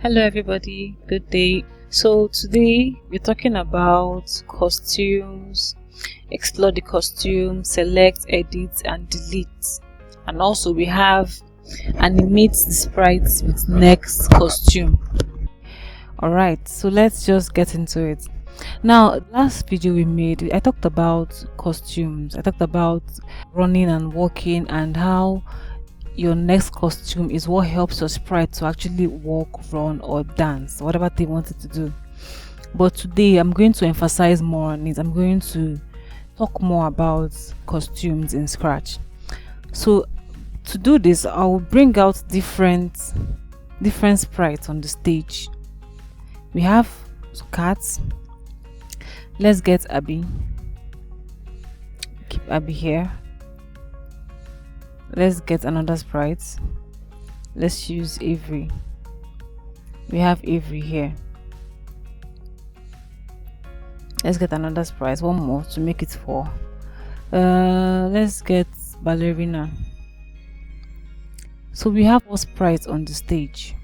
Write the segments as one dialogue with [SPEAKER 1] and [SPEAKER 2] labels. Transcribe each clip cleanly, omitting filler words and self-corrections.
[SPEAKER 1] Hello everybody, good day. So today we're talking about costumes, explore the costume, select, edit and delete. And also we have animate the sprites with next costume. Alright, so let's just get into it. Now, last video we made, I talked about costumes. I talked about running and walking and how your next costume is what helps your sprite to actually walk, run or dance, whatever they wanted to do. But today I'm going to emphasize more on it. I'm going to talk more about costumes in Scratch. So to do this, I'll bring out different sprites on the stage. We have cats. Let's get Abby. Keep Abby here. Let's get another sprite. Let's use Avery. We have Avery here. Let's get another sprite, one more to make it 4. Let's get Ballerina. So we have 4 sprites on the stage.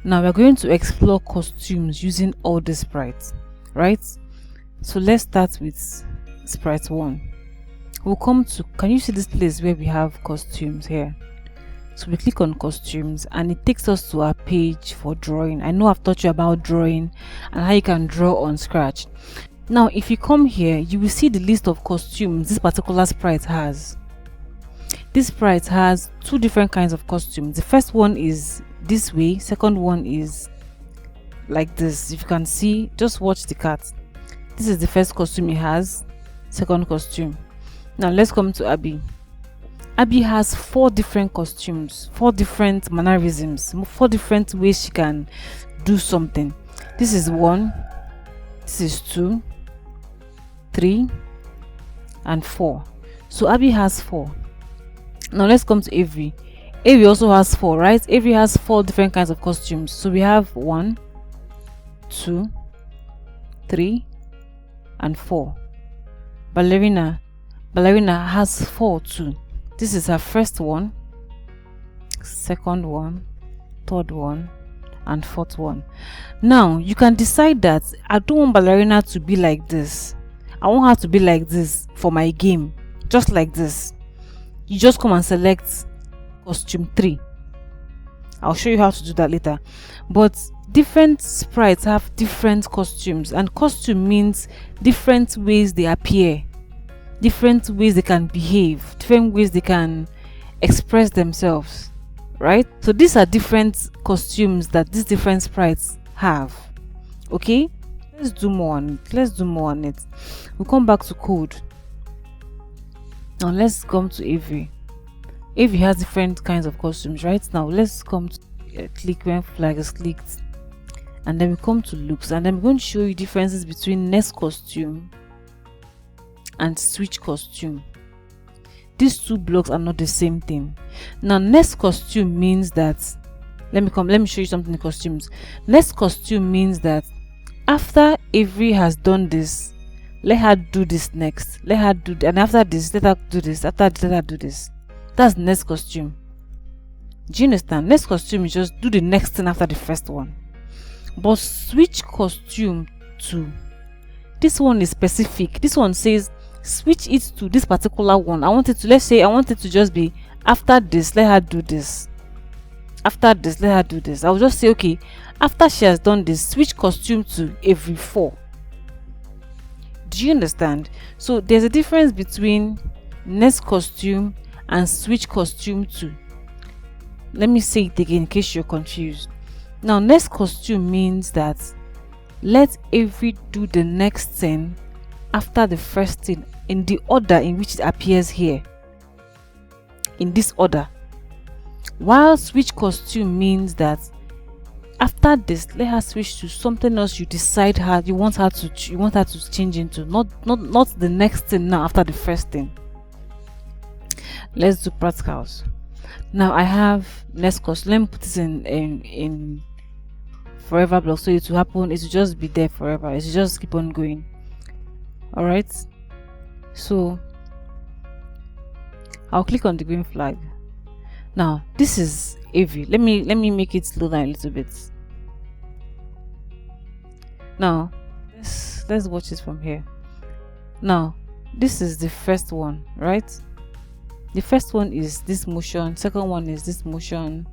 [SPEAKER 1] Now we're going to explore costumes using all the sprites, right? So let's start with sprite 1. We'll come to, can you see this place where we have costumes here? So we click on costumes and it takes us to our page for drawing. I know I've taught you about drawing and how you can draw on Scratch. Now if you come here, you will see the list of costumes this particular sprite has. This sprite has 2 different kinds of costumes. The first one is this way, second one is like this. If you can see, just watch the cat. This is the first costume it has, second costume. Now let's come to Abby. Abby has 4 different costumes, 4 different mannerisms, 4 different ways she can do something. This is 1, this is 2, 3 and 4. So Abby has 4. Now let's come to Avery. Avery also has 4, right? Avery has 4 different kinds of costumes. So we have 1, 2, 3 and 4. Ballerina has 4 too. This is her first one, second one, third one and fourth one. Now you can decide that I don't want Ballerina to be like this. I want her to be like this for my game, just like this. You just come and select costume 3. I'll show you how to do that later. But different sprites have different costumes, and costume means different ways they appear, different ways they can behave, different ways they can express themselves, right? So these are different costumes that these different sprites have. Okay, let's do more on it. We'll come back to code. Now let's come to Avery. Avery has different kinds of costumes, right? Now let's come to click when flag is clicked, and then we come to looks, and I'm going to show you differences between next costume and switch costume. These 2 blocks are not the same thing. Now next costume means that, let me show you something in costumes. Next costume means that after Avery has done this, let her do this next, let her do, and after this let her do this, after this let her do this. That's next costume. Do you understand? Next costume is just do the next thing after the first one. But switch costume 2, this one is specific. This one says switch it to this particular one. I want it to just be after this let her do this, after this let her do this. I'll just say, okay, after she has done this, switch costume to every 4. Do you understand? So there's a difference between next costume and switch costume 2. Let me say it again in case you're confused. Now next costume means that let Avery do the next thing after the first thing in the order in which it appears here, in this order. While switch costume means that after this let her switch to something else you decide you want her to change into, not the next thing now after the first thing. Let's do practicals. Now I have next costume. Let me put this in forever block, so it will happen, it will just be there forever, it will just keep on going. All right, so I'll click on the green flag. Now this is Avery. Let me make it slow down a little bit. Now let's watch it from here. Now this is the first one, right? The first one is this motion, second one is this motion,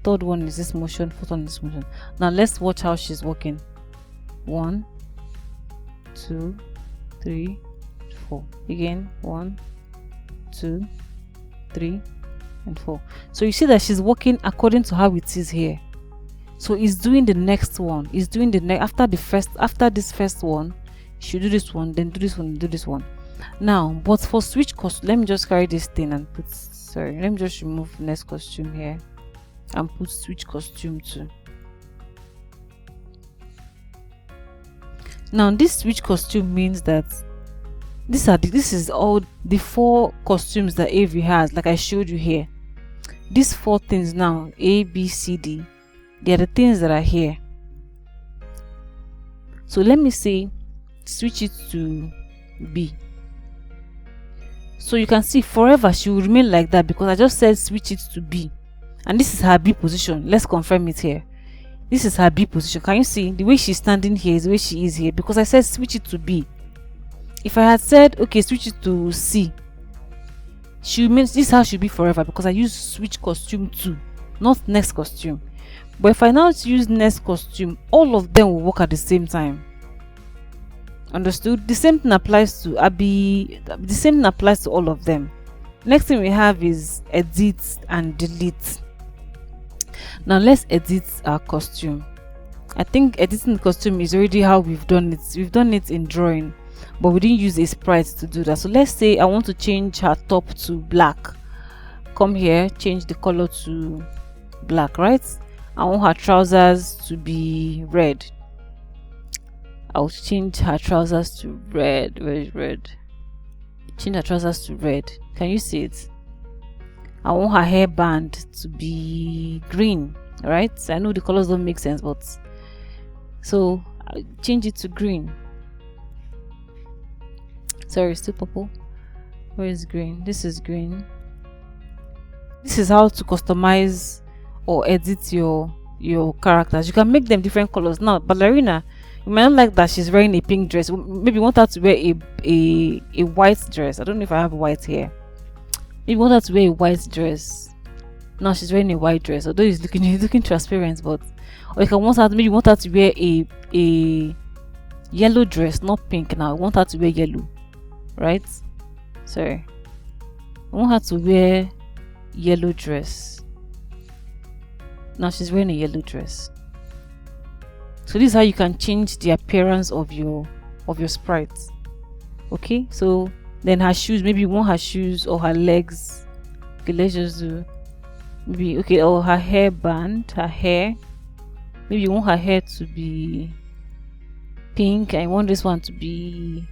[SPEAKER 1] third one is this motion, fourth one is this motion. Now let's watch how she's walking. 1 2 3 4. Again, 1 2 3 and 4. So you see that she's walking according to how it is here. So it's doing the next one. It's doing the next after this first one. You do this one, then do this one, do this one. Now, but for switch costume, let me just carry this thing and put. Sorry, let me just remove next costume here and put switch costume too. Now, this switch costume means that this is all the 4 costumes that Avery has, like I showed you here. These 4 things now, A, B, C, D, they are the things that are here. So let me say switch it to B. So you can see forever she will remain like that because I just said switch it to B, and this is her B position. Let's confirm it here. This is her B position. Can you see the way she's standing here is the way she is here because I said switch it to B. If I had said okay switch it to C, she means this is how she'll be forever because I use switch costume to, not next costume. But if I now use next costume, all of them will work at the same time. Understood? The same thing applies to Abby. The same thing applies to all of them. Next thing we have is edit and delete. Now let's edit our costume. I think editing the costume is already how we've done it. We've done it in drawing, but we didn't use a sprite to do that. So let's say I want to change her top to black. Come here, change the color to black, right? I want her trousers to be red. I'll change her trousers to red. Where is red? Change her trousers to red. Can you see it? I want her hairband to be green, right? I know the colors don't make sense, but so I'll change it to green. Sorry, it's still purple. Where is green? This is green. This is how to customize or edit your characters. You can make them different colors. Now ballerina, you might not like that she's wearing a pink dress. Maybe you want her to wear a white dress. I don't know if I have white here. Maybe you want her to wear a white dress. Now she's wearing a white dress, although it's looking transparent, but or you can want her to, maybe you want her to wear a yellow dress, not pink. Now I want her to wear yellow, right? Sorry, I want her to wear yellow dress. Now she's wearing a yellow dress. So this is how you can change the appearance of your sprite. Okay, so then her shoes, maybe you want her shoes or her legs. Okay, let's just do maybe okay, or her hairband, her hair. Maybe you want her hair to be pink and you want this one to be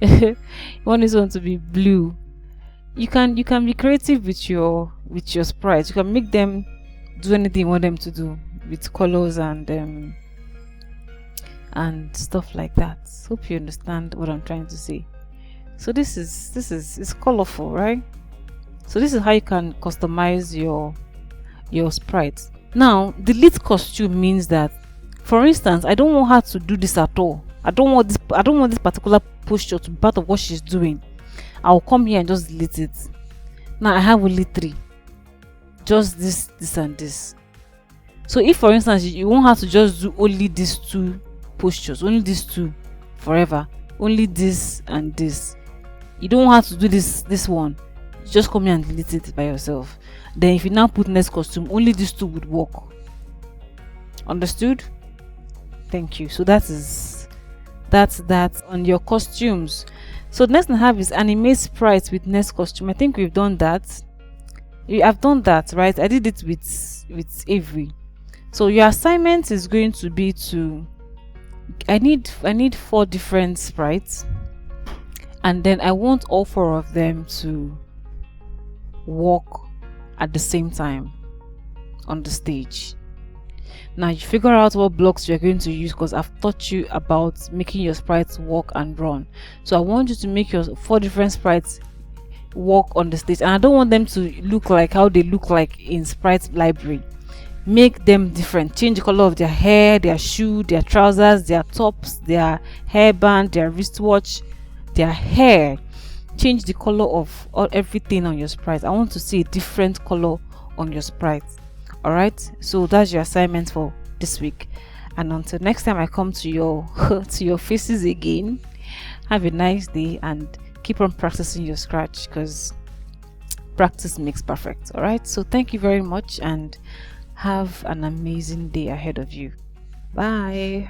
[SPEAKER 1] you want this one to be blue. You can be creative with your sprites. You can make them do anything you want them to do with colors and stuff like that. Hope you understand what I'm trying to say. So this is colorful, right? So this is how you can customize your sprites. Now delete costume means that, for instance, I don't want her to do this at all. I don't want this particular posture to be part of what she's doing. I'll come here and just delete it. Now I have only 3. Just this and this. So if for instance you want her to just do only these 2 postures, only these 2 forever, only this and this, you don't want her to do this one, you just come here and delete it by yourself. Then if you now put next costume, only these 2 would work. Understood? Thank you. So that's that on your costumes. So the next thing I have is animate sprites with next costume. I think we've done that. I've done that, right? I did it with Avery. So your assignment is going to be to I need 4 different sprites, and then I want all 4 of them to walk at the same time on the stage. Now you figure out what blocks you're going to use, because I've taught you about making your sprites walk and run. So I want you to make your 4 different sprites walk on the stage, and I don't want them to look like how they look like in sprite library. make them different. Change the color of their hair, their shoe, their trousers, their tops, their hairband, their wristwatch, their hair. Change the color of everything on your sprite. I want to see a different color on your sprite. All right, so that's your assignment for this week, and until next time I come to your to your faces again, have a nice day and keep on practicing your scratch, because practice makes perfect. All right, so thank you very much and have an amazing day ahead of you. Bye.